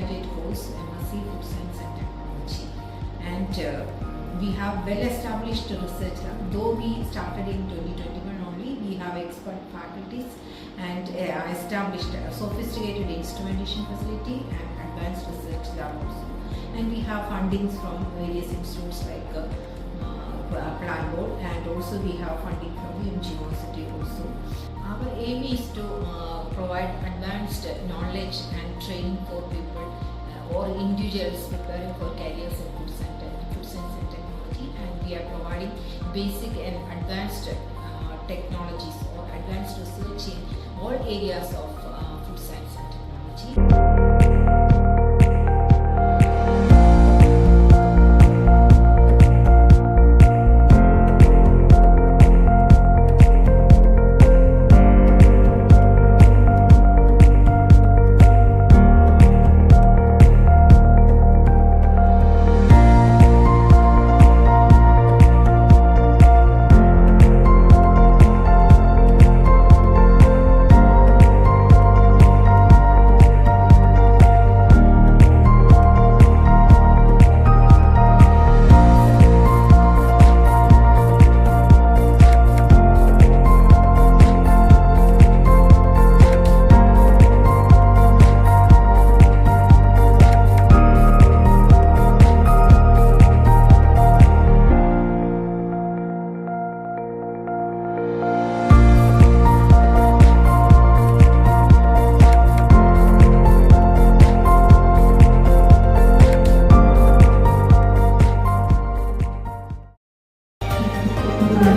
postgraduate course, MSc Food Science and Technology. And we have well-established research lab. Though we started in 2021 only, we have expert faculties and established a sophisticated instrumentation facility and advanced research lab also. And we have fundings from various institutes like Plan Board, and also we have funding from UMG University also. Our aim is to provide advanced knowledge and training for people or individuals preparing for careers in food science and technology, and we are providing basic and advanced technologies or advanced research in all areas of food science and technology.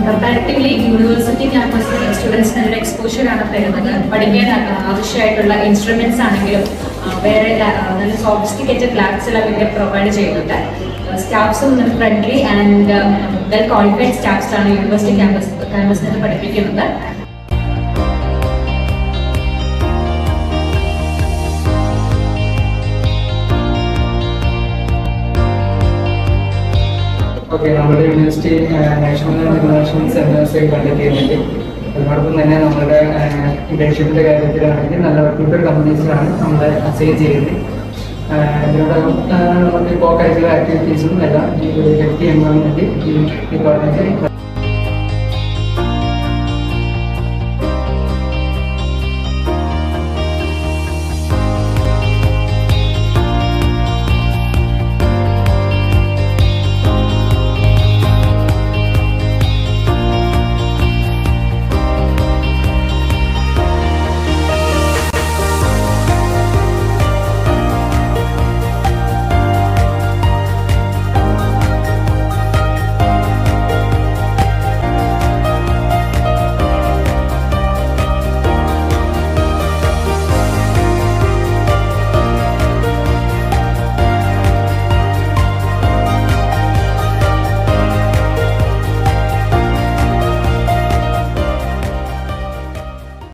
Comparatively university ക്യാമ്പസിൽ സ്റ്റുഡൻസിന് ഒരു exposure ആണ് തരുന്നത്. പഠിക്കാൻ ആവശ്യമായിട്ടുള്ള instruments ആണെങ്കിലും വേറെ നല്ല സോഫിസ്റ്റിക്കേറ്റഡ് ലാബ്സ് എല്ലാം ഇവിടെ പ്രൊവൈഡ് ചെയ്യുന്നുണ്ട്. സ്റ്റാഫ്സും friendly and well qualified staffs ആണ് യൂണിവേഴ്സിറ്റി ക്യാമ്പസിൽ പഠിപ്പിക്കുന്നത്. ഓക്കെ, നമ്മുടെ university national and international seminars conduct ചെയ്യുന്നുണ്ട്. അതോടൊപ്പം തന്നെ നമ്മുടെ ഇന്റേൺഷിപ്പിന്റെ കാര്യത്തിലാണെങ്കിൽ നല്ല റെപ്യൂട്ടഡ് കമ്പനീസിലാണ് നമ്മളെ അസൈൻ ചെയ്യുന്നത്. ഇതിനോടൊപ്പം നമുക്ക് കോ കരിക്കുലർ ആക്ടിവിറ്റീസും എല്ലാം ഹെൽത്തി എൻവയോൺമെന്റ് ഈ ഡിപ്പാർട്ട്മെന്റ്